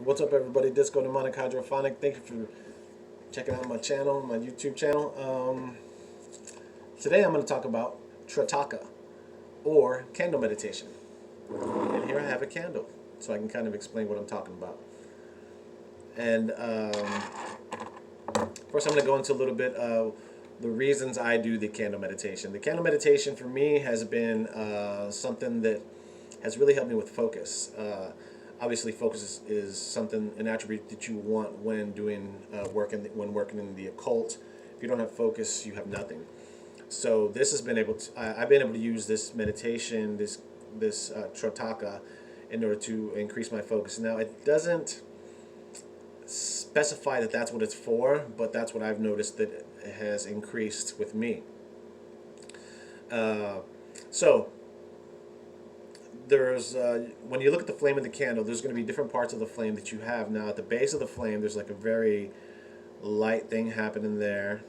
What's up, everybody? Disco Demonic Hydrophonic. Thank you for checking out my channel, my YouTube channel. Today I'm going to talk about Trataka, or candle meditation. And here I have a candle, so I can kind of explain what I'm talking about. And first I'm going to go into a little bit of the reasons I do the candle meditation. The candle meditation for me has been something that has really helped me with focus. Obviously, focus is an attribute that you want when doing when working in the occult. If you don't have focus, you have nothing. So this has been able to. I've been able to use this meditation, this Trataka, in order to increase my focus. Now, it doesn't specify that that's what it's for, but that's what I've noticed that it has increased with me. So there's when you look at the flame of the candle, there's going to be different parts of the flame that you have. Now at the base of the flame, there's like a very light thing happening there,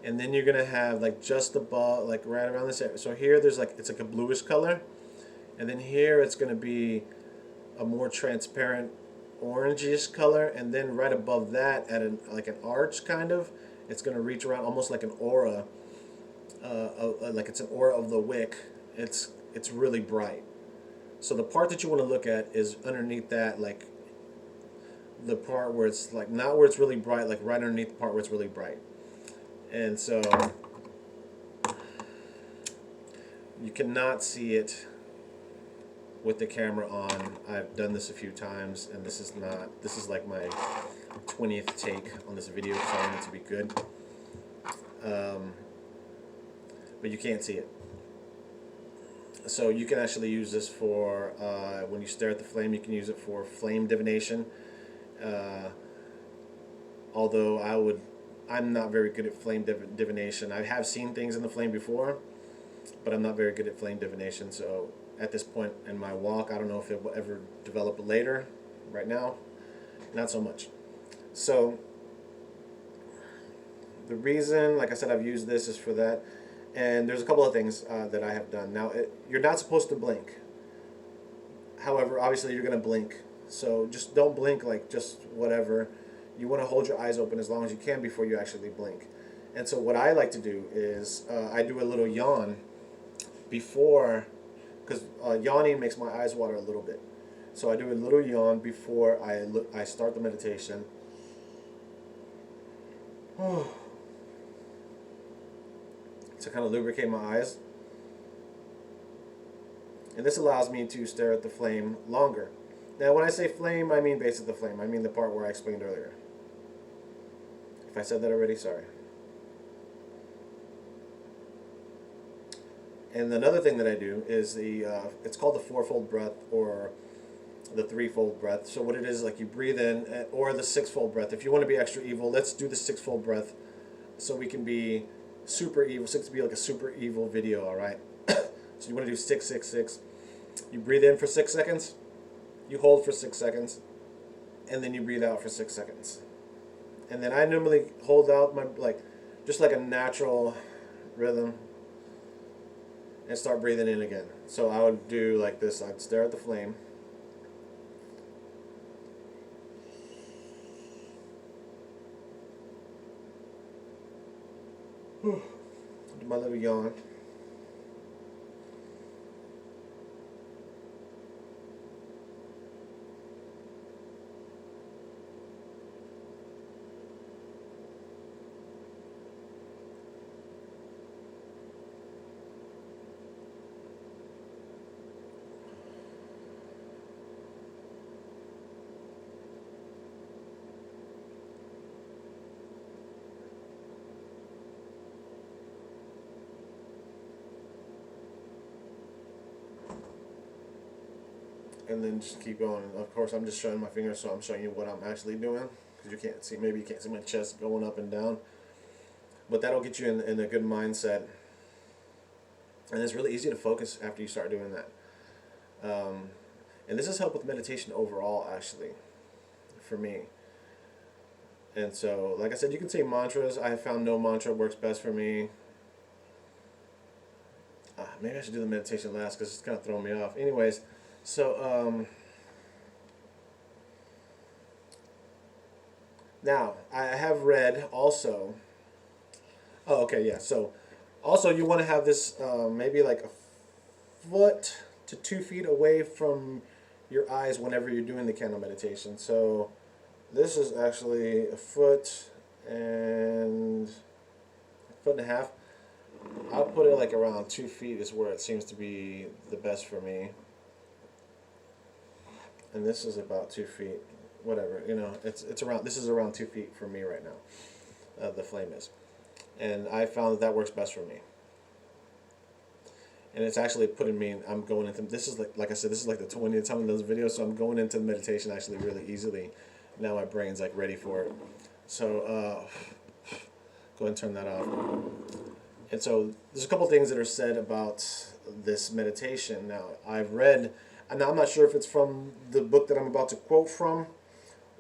and then you're going to have like just above, like right around this area. So here there's like, it's like a bluish color, and then here it's going to be a more transparent orangish color, and then right above that at like an arch kind of, it's going to reach around almost like an aura, like it's an aura of the wick. It's really bright. So the part that you want to look at is underneath that, like the part where it's like not where it's really bright, like right underneath the part where it's really bright. And so you cannot see it with the camera on. I've done this a few times, and this is like my 20th take on this video, so I want it to be good. But you can't see it. So you can actually use this for, when you stare at the flame, you can use it for flame divination. Although I'm not very good at flame divination. I have seen things in the flame before, but I'm not very good at flame divination. So at this point in my walk, I don't know if it will ever develop later. Right now, not so much. So the reason, like I said, I've used this is for that. And there's a couple of things that I have done. Now, you're not supposed to blink. However, obviously you're going to blink. So just don't blink like just whatever. You want to hold your eyes open as long as you can before you actually blink. And so what I like to do is I do a little yawn before, because yawning makes my eyes water a little bit. So I do a little yawn before I start the meditation. To kind of lubricate my eyes. And this allows me to stare at the flame longer. Now when I say flame, I mean base of the flame. I mean the part where I explained earlier. If I said that already, sorry. And another thing that I do is it's called the fourfold breath, or the threefold breath. So what it is, like you breathe in, or the sixfold breath. If you want to be extra evil, let's do the sixfold breath so we can be super evil. So it's to be like a super evil video, all right? So you want to do 6, 6, 6. You breathe in for 6 seconds, you hold for 6 seconds, and then you breathe out for 6 seconds. And then I normally hold out my, just like a natural rhythm, and start breathing in again. So I would do like this. I'd stare at the flame. Do my little yawn. And then just keep going. Of course, I'm just showing my fingers, so I'm showing you what I'm actually doing, because you can't see. Maybe you can't see my chest going up and down, but that'll get you in a good mindset. And it's really easy to focus after you start doing that. And this has helped with meditation overall, actually, for me. And so, like I said, you can say mantras. I have found no mantra works best for me. Maybe I should do the meditation last because it's kind of throwing me off. Anyways, so Now, I have read also. Oh, okay, yeah. So, also you want to have this maybe like a foot to 2 feet away from your eyes whenever you're doing the candle meditation. So, this is actually a foot and a foot and a half. I'll put it like around 2 feet is where it seems to be the best for me. And this is about 2 feet. Whatever, it's around. This is around 2 feet for me right now. The flame is, and I found that that works best for me. And it's actually putting me. I'm going into this is like I said, this is like the 20th time in those videos, so I'm going into meditation actually really easily. Now my brain's like ready for it. So go ahead and turn that off. And so there's a couple things that are said about this meditation. Now I've read, and I'm not sure if it's from the book that I'm about to quote from,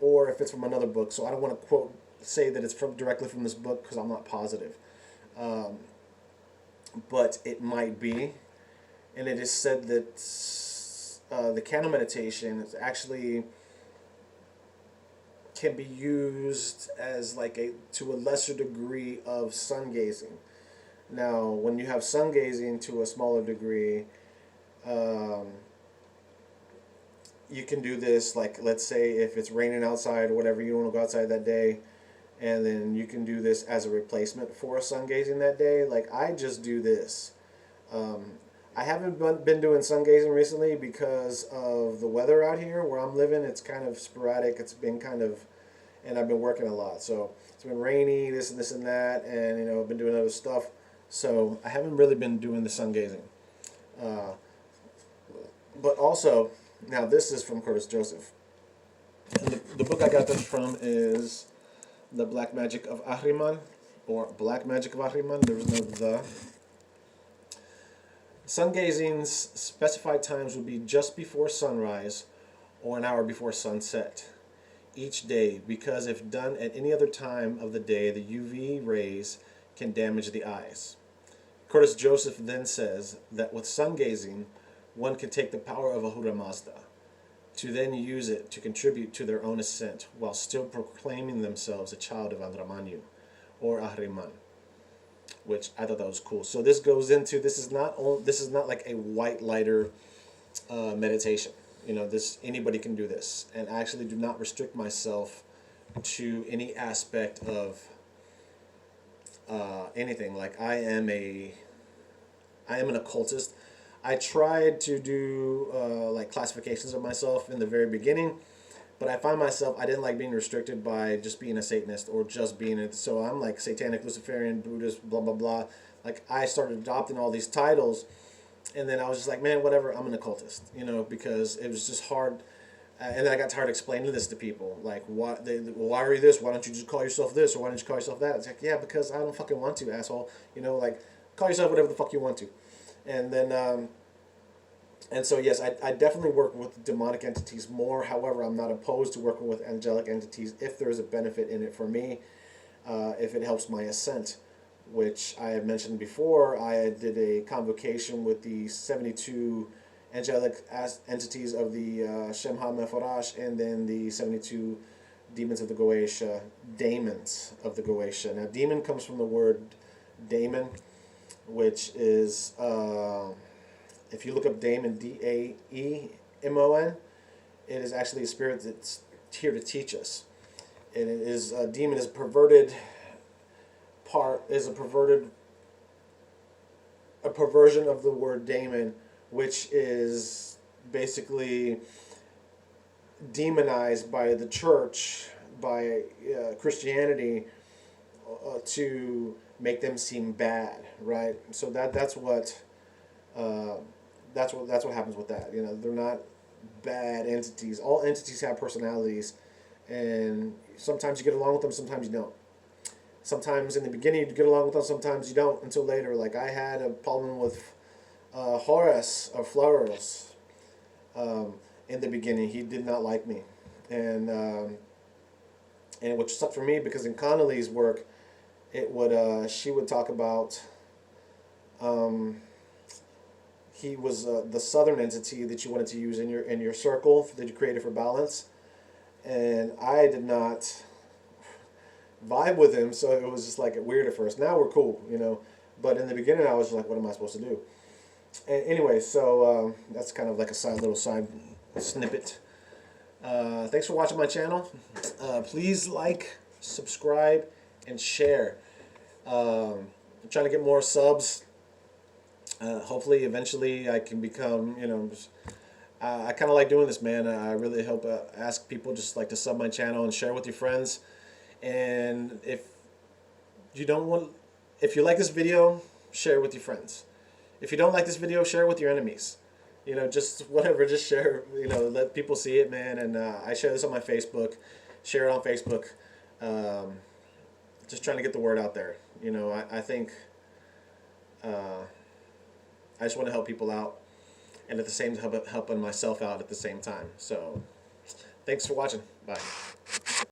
or if it's from another book. So I don't want to say that it's from directly from this book because I'm not positive. But it might be, and it is said that the candle meditation is actually can be used as like to a lesser degree of sun gazing. Now, when you have sun gazing to a smaller degree, you can do this, like, let's say if it's raining outside or whatever, you don't want to go outside that day, and then you can do this as a replacement for sun gazing that day. Like, I just do this. I haven't been doing sun gazing recently because of the weather out here where I'm living. It's kind of sporadic. It's been kind of, and I've been working a lot. So it's been rainy, this and this and that, and I've been doing other stuff. So I haven't really been doing the sun gazing. But also, now this is from Curtis Joseph. And the book I got this from is The Black Magic of Ahriman, or Black Magic of Ahriman. There's no the. Sun gazing's specified times would be just before sunrise or an hour before sunset each day, because if done at any other time of the day, the UV rays can damage the eyes. Curtis Joseph then says that with sun gazing, one can take the power of Ahura Mazda to then use it to contribute to their own ascent while still proclaiming themselves a child of Andramanyu or Ahriman, which I thought that was cool. So this goes into, this is not like a white lighter meditation. Anybody can do this, and I actually do not restrict myself to any aspect of anything. Like I am an occultist. I tried to do like classifications of myself in the very beginning, but I found myself, I didn't like being restricted by just being a Satanist or just being it. So I'm like Satanic, Luciferian, Buddhist, blah, blah, blah. Like I started adopting all these titles, and then I was just like, man, whatever, I'm an occultist, because it was just hard. And then I got tired explaining this to people. Like, why are you this? Why don't you just call yourself this? Or why don't you call yourself that? It's like, yeah, because I don't fucking want to, asshole. Like, call yourself whatever the fuck you want to. And then, and so, yes, I definitely work with demonic entities more. However, I'm not opposed to working with angelic entities if there is a benefit in it for me, if it helps my ascent, which I had mentioned before. I did a convocation with the 72 angelic entities of the Shem HaMeforash, and then the 72 demons of the Goetia, daemons of the Goetia. Now, demon comes from the word daemon, which is, if you look up daemon, D-A-E-M-O-N, it is actually a spirit that's here to teach us. And it is, a demon is a perversion of the word daemon, which is basically demonized by the church, by Christianity, to make them seem bad, right? So that's what happens with that. They're not bad entities. All entities have personalities, and sometimes you get along with them, sometimes you don't. Sometimes in the beginning you get along with them, sometimes you don't until later. Like I had a problem with Horace or Flores in the beginning. He did not like me, and which sucked for me because in Connolly's work, it would she would talk about he was the southern entity that you wanted to use in your circle that you created for balance, and I did not vibe with him, so it was just like weird at first. Now we're cool, you know. But in the beginning, I was just like, what am I supposed to do? And anyway, so that's kind of like a little side snippet. Thanks for watching my channel. Please like, subscribe, and share. I'm trying to get more subs. Hopefully, eventually, I can become, you know, I kind of like doing this, man. I really hope ask people just like to sub my channel and share with your friends. And if you don't want, if you like this video, share with your friends. If you don't like this video, share with your enemies. You know, just whatever, just share. You know, let people see it, man. And I share this on my Facebook. Share it on Facebook. Just trying to get the word out there. You know, I think I just want to help people out, and at the same time helping myself out at the same time. So, thanks for watching. Bye.